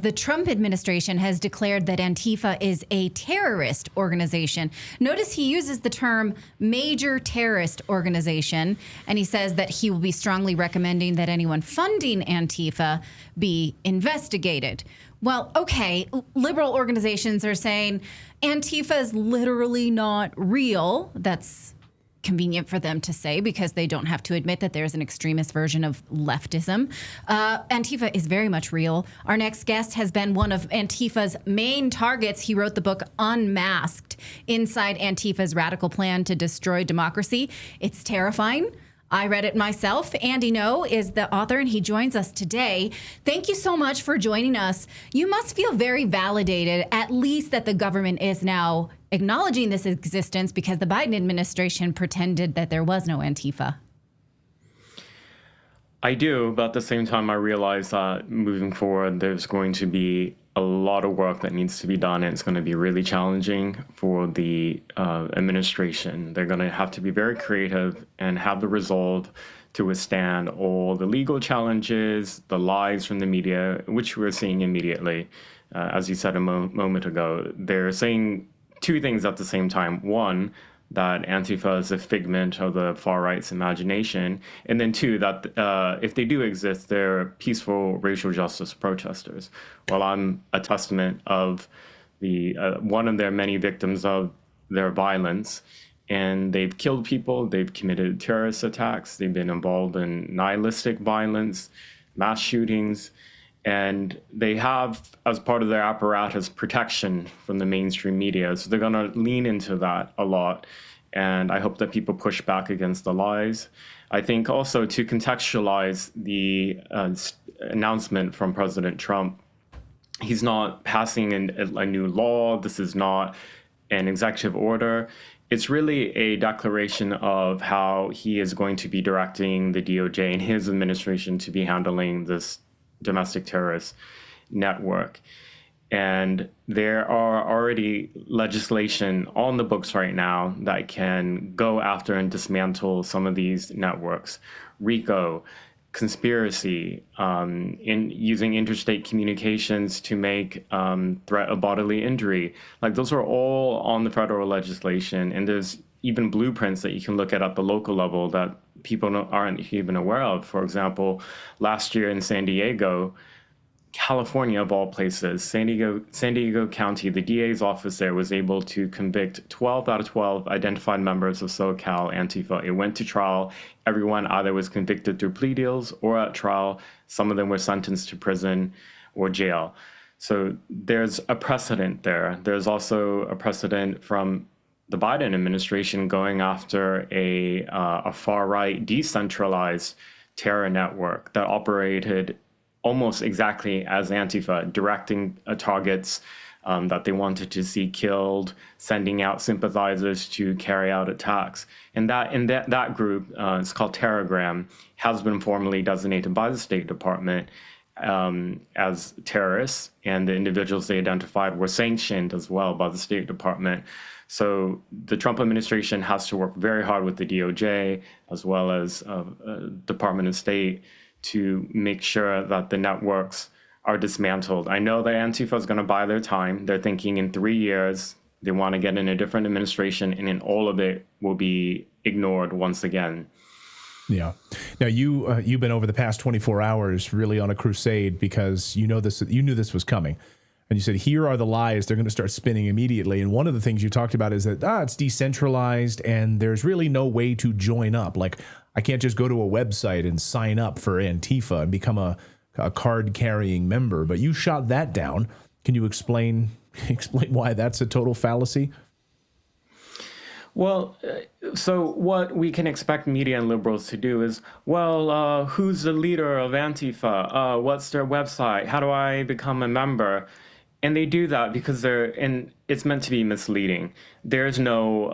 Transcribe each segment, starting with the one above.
The Trump administration has declared that Antifa is a terrorist organization. Notice he uses the term major terrorist organization, and he says that he will be strongly recommending that anyone funding Antifa be investigated. Well, okay, liberal organizations are saying Antifa is literally not real. That's convenient for them to say because they don't have to admit that there's an extremist version of leftism. Antifa is very much real. Our next guest has been one of Antifa's main targets. He wrote the book Unmasked, Inside Antifa's Radical Plan to Destroy Democracy. It's terrifying. I read it myself. Andy No is the author, and he joins us today. Thank you so much for joining us. You must feel very validated, at least that the government is now acknowledging this existence, because the Biden administration pretended that there was no Antifa. I do, but at the same time, I realize that moving forward, there's going to be a lot of work that needs to be done, and it's going to be really challenging for the administration. They're going to have to be very creative and have the resolve to withstand all the legal challenges, the lies from the media, which we're seeing immediately. As you said a moment ago, they're saying two things at the same time. One, that Antifa is a figment of the far right's imagination. And then two, that if they do exist, they're peaceful racial justice protesters. Well, I'm a testament of the one of their many victims of their violence. And they've killed people, they've committed terrorist attacks, they've been involved in nihilistic violence, mass shootings. And they have, as part of their apparatus, protection from the mainstream media. So they're going to lean into that a lot. And I hope that people push back against the lies. I think also to contextualize the announcement from President Trump, he's not passing a new law. This is not an executive order. It's really a declaration of how he is going to be directing the DOJ and his administration to be handling this domestic terrorist network. And there are already legislation on the books right now that can go after and dismantle some of these networks. RICO, conspiracy, in using interstate communications to make threat of bodily injury. Like, those are all on the federal legislation. And there's even blueprints that you can look at the local level that people aren't even aware of. For example, last year in San Diego, California of all places, San Diego County, the DA's office there was able to convict 12 out of 12 identified members of SoCal Antifa. It went to trial. Everyone either was convicted through plea deals or at trial. Some of them were sentenced to prison or jail. So there's a precedent there. There's also a precedent from the Biden administration going after a far-right decentralized terror network that operated almost exactly as Antifa, directing targets that they wanted to see killed, sending out sympathizers to carry out attacks. And that group, it's called Terragram, has been formally designated by the State Department as terrorists, and the individuals they identified were sanctioned as well by the State Department. So the Trump administration has to work very hard with the DOJ as well as Department of State to make sure that the networks are dismantled. I know that Antifa is going to buy their time. They're thinking in 3 years, they want to get in a different administration, and then all of it will be ignored once again. Yeah. Now, you've been over the past 24 hours really on a crusade because you knew this was coming. And you said, here are the lies they're going to start spinning immediately. And one of the things you talked about is that it's decentralized and there's really no way to join up. Like, I can't just go to a website and sign up for Antifa and become a card-carrying member. But you shot that down. Can you explain why that's a total fallacy? Well, so what we can expect media and liberals to do is, who's the leader of Antifa? What's their website? How do I become a member? And they do that because it's meant to be misleading. There's no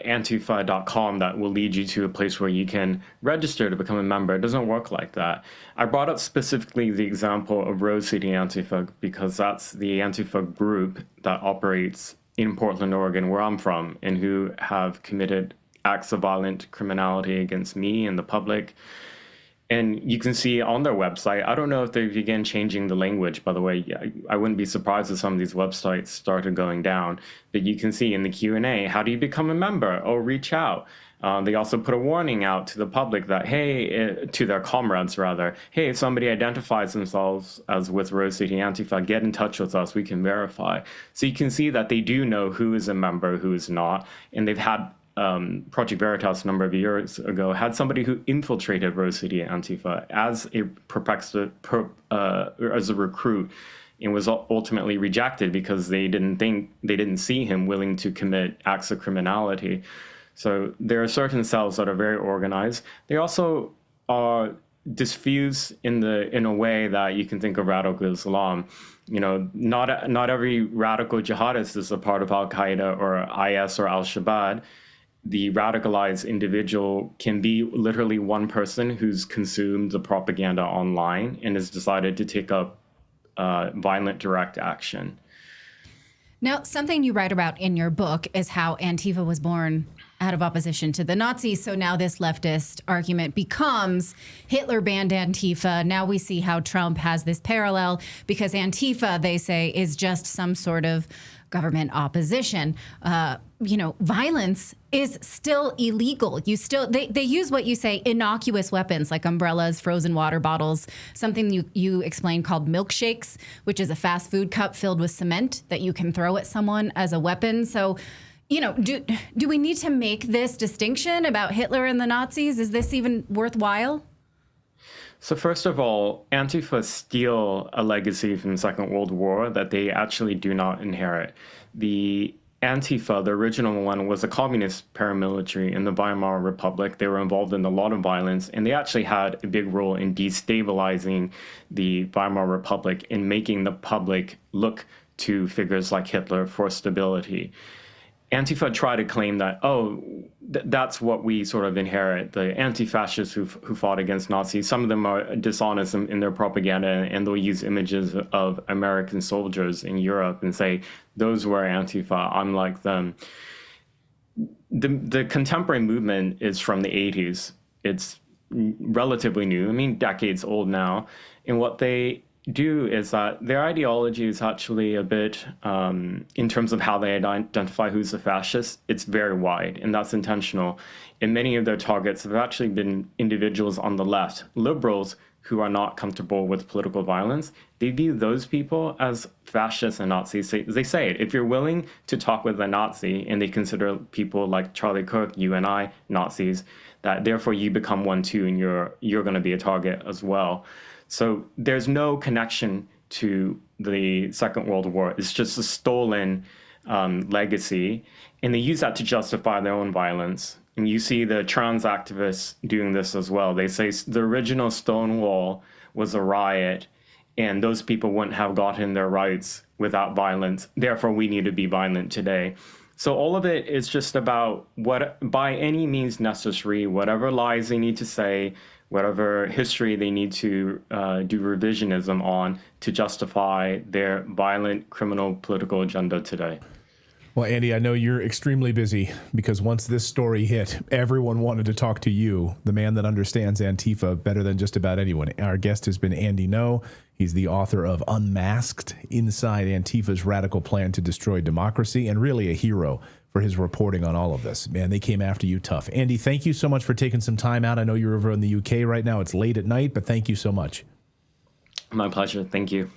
Antifa.com that will lead you to a place where you can register to become a member. It doesn't work like that. I brought up specifically the example of Rose City Antifa because that's the Antifa group that operates in Portland, Oregon, where I'm from, and who have committed acts of violent criminality against me and the public. And you can see on their website, I don't know if they began changing the language, by the way. I wouldn't be surprised if some of these websites started going down. But you can see in the Q&A, how do you become a member? Or reach out. They also put a warning out to the public that, hey, to their comrades rather, hey, if somebody identifies themselves as with Rose City Antifa, get in touch with us, we can verify. So you can see that they do know who is a member, who is not. And they've had Project Veritas a number of years ago had somebody who infiltrated Rose City Antifa as a recruit, and was ultimately rejected because they didn't see him willing to commit acts of criminality. So there are certain cells that are very organized. They also are diffused in a way that you can think of radical Islam. You know, not every radical jihadist is a part of Al Qaeda or IS or Al Shabaab. The radicalized individual can be literally one person who's consumed the propaganda online and has decided to take up violent direct action. Now, something you write about in your book is how Antifa was born out of opposition to the Nazis. So now this leftist argument becomes Hitler banned Antifa. Now we see how Trump has this parallel because Antifa, they say, is just some sort of government opposition. Violence is still illegal. They use what you say, innocuous weapons like umbrellas, frozen water bottles, something you explain called milkshakes, which is a fast food cup filled with cement that you can throw at someone as a weapon. So, do we need to make this distinction about Hitler and the Nazis? Is this even worthwhile? So first of all, Antifa steal a legacy from the Second World War that they actually do not inherit. The Antifa, the original one, was a communist paramilitary in the Weimar Republic. They were involved in a lot of violence, and they actually had a big role in destabilizing the Weimar Republic and making the public look to figures like Hitler for stability. Antifa try to claim that, that's what we sort of inherit, the anti-fascists who fought against Nazis. Some of them are dishonest in their propaganda, and they'll use images of American soldiers in Europe and say, those were Antifa, I'm like them. The contemporary movement is from the 80s. It's relatively new, decades old now. And what they do is that their ideology is actually a bit, in terms of how they identify who's a fascist, it's very wide, and that's intentional. And many of their targets have actually been individuals on the left, liberals who are not comfortable with political violence. They view those people as fascists and Nazis. They say it. If you're willing to talk with a Nazi, and they consider people like Charlie Kirk, you and I, Nazis, that therefore you become one too, and you're going to be a target as well. So there's no connection to the Second World War. It's just a stolen legacy, and they use that to justify their own violence. And you see the trans activists doing this as well. They say the original Stonewall was a riot, and those people wouldn't have gotten their rights without violence. Therefore, we need to be violent today. So all of it is just about what, by any means necessary, whatever lies they need to say, whatever history they need to do revisionism on to justify their violent criminal political agenda today. Well, Andy, I know you're extremely busy because once this story hit, everyone wanted to talk to you, the man that understands Antifa better than just about anyone. Our guest has been Andy No. He's the author of Unmasked, Inside Antifa's Radical Plan to Destroy Democracy, and really a hero for his reporting on all of this. Man, they came after you tough. Andy, thank you so much for taking some time out. I know you're over in the UK right now. It's late at night, but thank you so much. My pleasure. Thank you.